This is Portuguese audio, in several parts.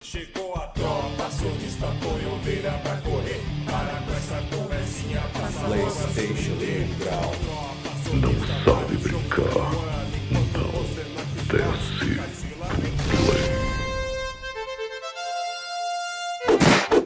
Chegou a tropa, sonista põe ovelha pra correr. Para com essa conversinha, passa PlayStation legal. Não sabe brincar, então desce pro play.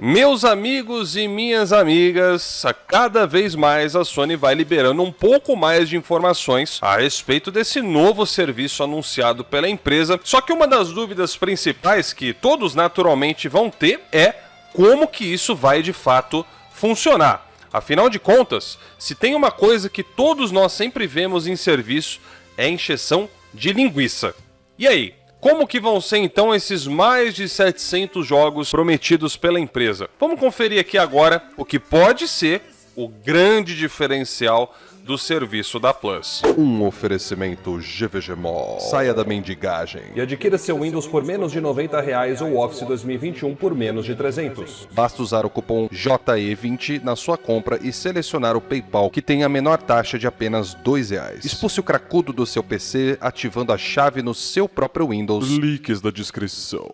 Meus amigos e minhas amigas, cada vez mais a Sony vai liberando um pouco mais de informações a respeito desse novo serviço anunciado pela empresa. Só que uma das dúvidas principais que todos naturalmente vão ter é como que isso vai de fato funcionar. Afinal de contas, se tem uma coisa que todos nós sempre vemos em serviço é encheção de linguiça. E aí? Como que vão ser então esses mais de 700 jogos prometidos pela empresa? Vamos conferir aqui agora o que pode ser o grande diferencial do serviço da Plus. Um oferecimento GVG Mall. Saia da mendigagem e adquira seu Windows por menos de R$90 ou Office 2021 por menos de 300. Basta usar o cupom JE20 na sua compra e selecionar o PayPal, que tem a menor taxa de apenas R$2. Expulse o cracudo do seu PC ativando a chave no seu próprio Windows. Links da descrição.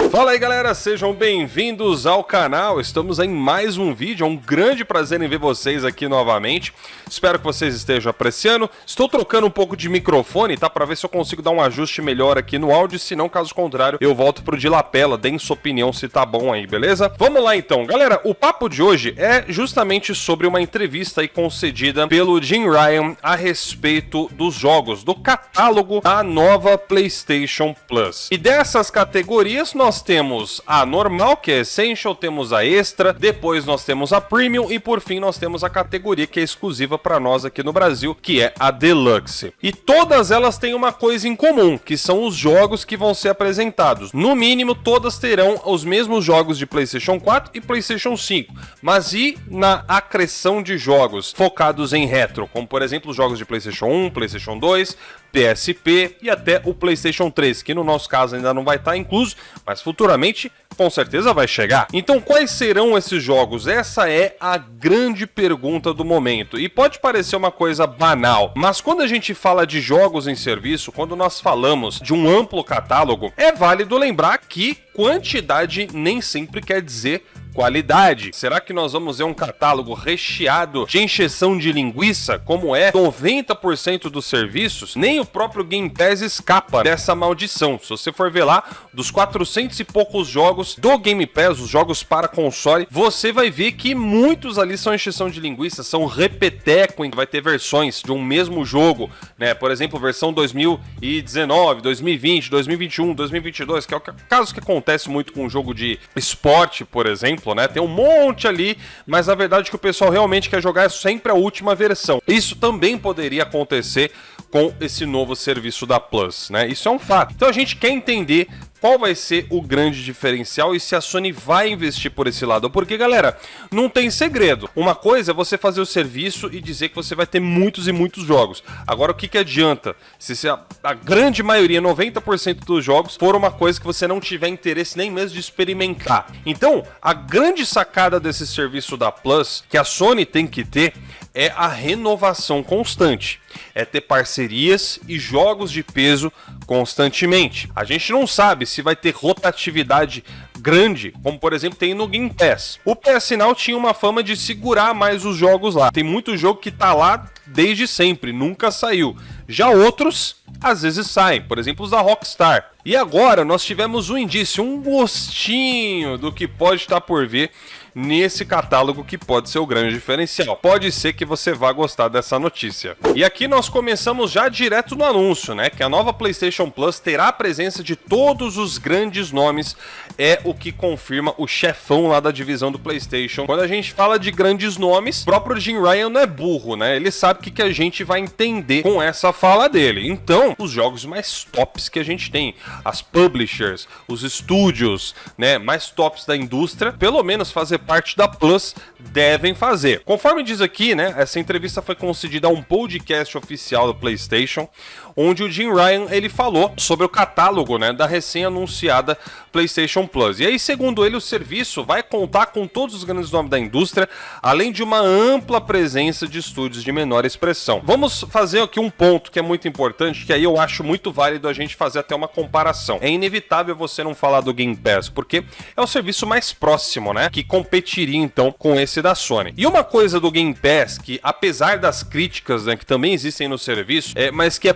Fala aí galera, sejam bem-vindos ao canal, estamos em mais um vídeo, é um grande prazer em ver vocês aqui novamente, espero que vocês estejam apreciando. Estou trocando um pouco de microfone, tá, pra ver se eu consigo dar um ajuste melhor aqui no áudio, se não, caso contrário, eu volto pro de lapela, deem sua opinião se tá bom aí, beleza? Vamos lá então, galera, o papo de hoje é justamente sobre uma entrevista aí concedida pelo Jim Ryan a respeito dos jogos, do catálogo da nova PlayStation Plus. E dessas categorias nós temos a normal, que é Essential, temos a Extra, depois nós temos a Premium e por fim nós temos a categoria que é exclusiva para nós aqui no Brasil, que é a Deluxe. E todas elas têm uma coisa em comum, que são os jogos que vão ser apresentados. No mínimo, todas terão os mesmos jogos de PlayStation 4 e PlayStation 5, mas e na acreção de jogos focados em retro, como por exemplo os jogos de PlayStation 1, PlayStation 2, PSP e até o PlayStation 3, que no nosso caso ainda não vai estar incluso, mas futuramente com certeza vai chegar. Então quais serão esses jogos? Essa é a grande pergunta do momento. E pode parecer uma coisa banal, mas quando a gente fala de jogos em serviço, quando nós falamos de um amplo catálogo, é válido lembrar que quantidade nem sempre quer dizer qualidade. Será que nós vamos ver um catálogo recheado de encheção de linguiça, como é 90% dos serviços? Nem o próprio Game Pass escapa dessa maldição. Se você for ver lá, dos 400 e poucos jogos do Game Pass, os jogos para console, você vai ver que muitos ali são encheção de linguiça, são repeteco, vai ter versões de um mesmo jogo, né? Por exemplo, versão 2019, 2020, 2021, 2022, que é o caso que acontece muito com um jogo de esporte, por exemplo, né? Tem um monte ali, mas a verdade é que o pessoal realmente quer jogar sempre a última versão. Isso também poderia acontecer com esse novo serviço da Plus, né? Isso é um fato. Então a gente quer entender qual vai ser o grande diferencial e se a Sony vai investir por esse lado. Porque, galera, não tem segredo. Uma coisa é você fazer o serviço e dizer que você vai ter muitos e muitos jogos. Agora, o que adianta se a grande maioria, 90% dos jogos, for uma coisa que você não tiver interesse nem mesmo de experimentar? Então, a grande sacada desse serviço da Plus, que a Sony tem que ter, é a renovação constante. É ter parcerias e jogos de peso constantemente. A gente não sabe se vai ter rotatividade grande, como por exemplo tem no Game Pass. O PS Now tinha uma fama de segurar mais os jogos lá. Tem muito jogo que tá lá desde sempre, nunca saiu. Já outros, às vezes saem, por exemplo os da Rockstar. E agora nós tivemos um indício, um gostinho do que pode estar por vir nesse catálogo, que pode ser o grande diferencial. Pode ser que você vá gostar dessa notícia. E aqui nós começamos já direto no anúncio, né? Que a nova PlayStation Plus terá a presença de todos os grandes nomes, é o que confirma o chefão lá da divisão do PlayStation. Quando a gente fala de grandes nomes, o próprio Jim Ryan não é burro, né? Ele sabe o que a gente vai entender com essa fala dele. Então, os jogos mais tops que a gente tem, as publishers, os estúdios, né, mais tops da indústria, pelo menos fazer parte da Plus, devem fazer. Conforme diz aqui, né, essa entrevista foi concedida a um podcast oficial do PlayStation, onde o Jim Ryan ele falou sobre o catálogo, né, da recém-anunciada PlayStation Plus. E aí, segundo ele, o serviço vai contar com todos os grandes nomes da indústria, além de uma ampla presença de estúdios de menor expressão. Vamos fazer aqui um ponto que é muito importante, que aí eu acho muito válido a gente fazer até uma comparação. É inevitável você não falar do Game Pass, porque é o serviço mais próximo, né, que competiria então com esse da Sony. E uma coisa do Game Pass, que apesar das críticas, né, que também existem no serviço, mas que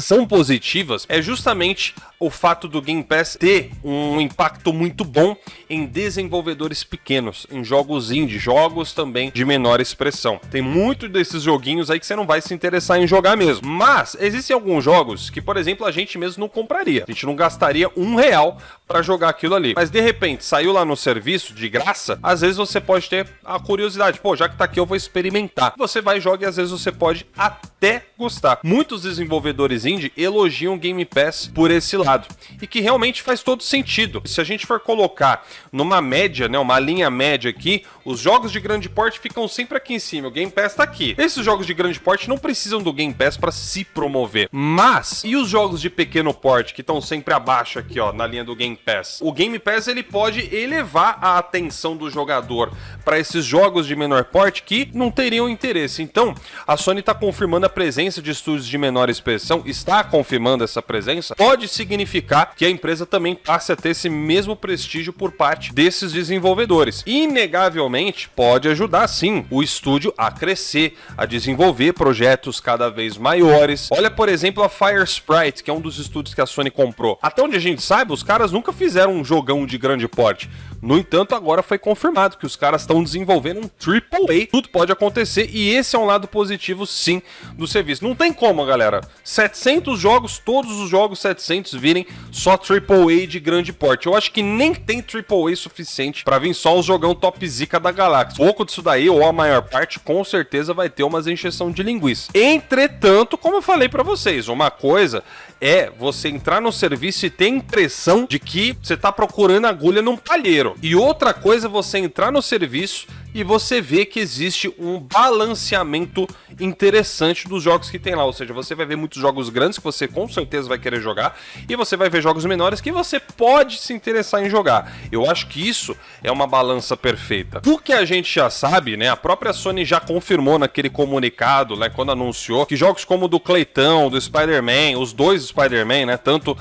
são positivas, é justamente o fato do Game Pass ter um impacto muito bom em desenvolvedores pequenos, em jogos indie, jogos também de menor expressão. Tem muito desses joguinhos aí que você não vai se interessar em jogar mesmo. Mas existem alguns jogos que, por exemplo, a gente mesmo não compraria. A gente não gastaria R$1 para jogar aquilo ali. Mas de repente, saiu lá no serviço de graça, às vezes você pode ter a curiosidade. Pô, já que tá aqui eu vou experimentar. Você vai jogar e às vezes você pode até gostar. Muitos desenvolvedores indie elogiam o Game Pass por esse lado. E que realmente faz todo sentido. Se a gente for colocar numa média, né, uma linha média aqui, os jogos de grande porte ficam sempre aqui em cima. O Game Pass tá aqui. Esses jogos de grande porte não precisam do Game Pass para se promover. Mas, e os jogos de pequeno porte que estão sempre abaixo aqui, ó, na linha do Game Pass? O Game Pass, ele pode elevar a atenção do jogador para esses jogos de menor porte que não teriam interesse. Então, a Sony está confirmando a presença de estúdios de menor expressão, está confirmando essa presença, pode significar que a empresa também passe a ter esse mesmo prestígio por parte desses desenvolvedores. Inegavelmente, pode ajudar sim o estúdio a crescer, a desenvolver projetos cada vez maiores. Olha, por exemplo, a Firesprite, que é um dos estúdios que a Sony comprou. Até onde a gente sabe, os caras nunca fizeram um jogão de grande porte. No entanto, agora foi confirmado que os caras estão desenvolvendo um AAA. Tudo pode acontecer e esse é um lado positivo, sim, do serviço. Não tem como, galera. 700 jogos, todos os jogos 700 virem só AAA de grande porte. Eu acho que nem tem AAA suficiente para vir só os jogão top zica da galáxia. Pouco disso daí, ou a maior parte, com certeza vai ter umas encheção de linguiça. Entretanto, como eu falei para vocês, uma coisa é você entrar no serviço e ter a impressão de que você tá procurando agulha num palheiro. E outra coisa é você entrar no serviço e você vê que existe um balanceamento interessante dos jogos que tem lá. Ou seja, você vai ver muitos jogos grandes que você com certeza vai querer jogar e você vai ver jogos menores que você pode se interessar em jogar. Eu acho que isso é uma balança perfeita. Do que a gente já sabe, né, a própria Sony já confirmou naquele comunicado, né, quando anunciou que jogos como o do Clayton, do Spider-Man, os dois Spider-Man, né, tanto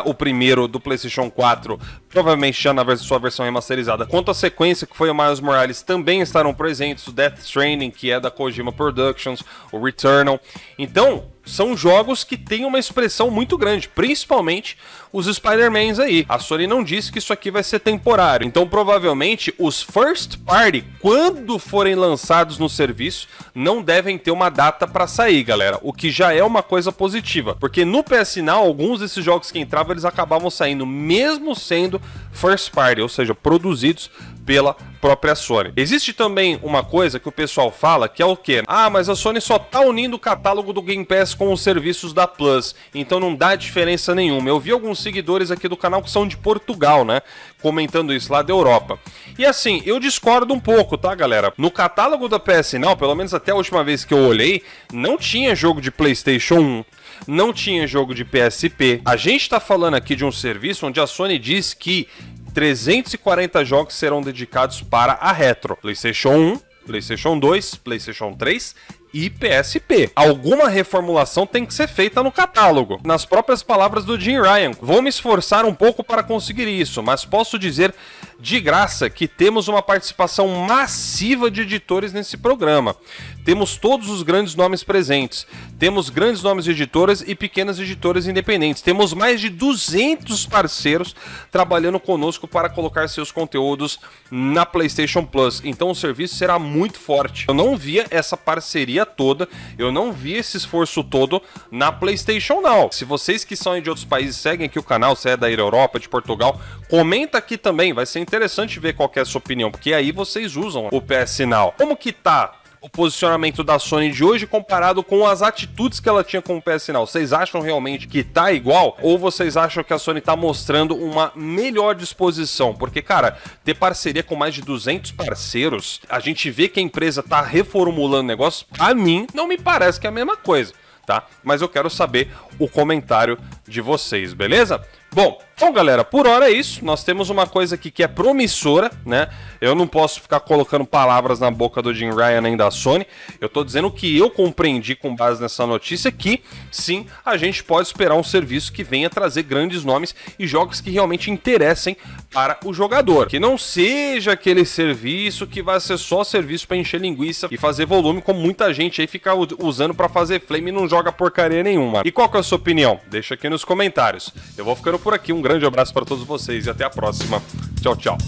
o primeiro do PlayStation 4, provavelmente já na sua versão remasterizada, quanto a sequência que foi o Miles Morales, também estarão presentes, o Death Stranding, que é da Kojima Productions, o Returnal. Então, são jogos que têm uma expressão muito grande, principalmente os Spider-Mans aí. A Sony não disse que isso aqui vai ser temporário, então provavelmente os First Party, quando forem lançados no serviço, não devem ter uma data para sair, galera, o que já é uma coisa positiva, porque no PS Now, alguns desses jogos que entravam, eles acabavam saindo mesmo sendo First Party, ou seja, produzidos pela própria Sony. Existe também uma coisa que o pessoal fala, que é o quê? Ah, mas a Sony só tá unindo o catálogo do Game Pass com os serviços da Plus, então não dá diferença nenhuma. Eu vi alguns seguidores aqui do canal que são de Portugal, né, comentando isso lá da Europa. E assim, eu discordo um pouco, tá, galera? No catálogo da PS Now, pelo menos até a última vez que eu olhei, não tinha jogo de PlayStation 1, não tinha jogo de PSP. A gente tá falando aqui de um serviço onde a Sony diz que 340 jogos serão dedicados para a retro. PlayStation 1, PlayStation 2, PlayStation 3 e PSP. Alguma reformulação tem que ser feita no catálogo. Nas próprias palavras do Jim Ryan, vou me esforçar um pouco para conseguir isso, mas posso dizer de graça que temos uma participação massiva de editores nesse programa. Temos todos os grandes nomes presentes. Temos grandes nomes de editoras e pequenas editoras independentes. Temos mais de 200 parceiros trabalhando conosco para colocar seus conteúdos na PlayStation Plus. Então o serviço será muito forte. Eu não via essa parceria toda, eu não vi esse esforço todo na PlayStation Now. Se vocês que são de outros países seguem aqui o canal, se é da Europa, de Portugal, comenta aqui também, vai ser interessante ver qual que é a sua opinião, porque aí vocês usam o PS Now. Como que tá o posicionamento da Sony de hoje comparado com as atitudes que ela tinha com o PS Now? Vocês acham realmente que tá igual? Ou vocês acham que a Sony tá mostrando uma melhor disposição? Porque, cara, ter parceria com mais de 200 parceiros, a gente vê que a empresa tá reformulando negócios, a mim não me parece que é a mesma coisa, tá? Mas eu quero saber o comentário de vocês, beleza? Bom, Bom, galera, por hora é isso. Nós temos uma coisa aqui que é promissora, né? Eu não posso ficar colocando palavras na boca do Jim Ryan nem da Sony. Eu tô dizendo que eu compreendi com base nessa notícia que, sim, a gente pode esperar um serviço que venha trazer grandes nomes e jogos que realmente interessem para o jogador. Que não seja aquele serviço que vai ser só serviço para encher linguiça e fazer volume, como muita gente aí fica usando para fazer flame e não joga porcaria nenhuma. E qual que é a sua opinião? Deixa aqui nos comentários. Eu vou ficando por aqui. Um grande abraço para todos vocês e até a próxima. Tchau, tchau.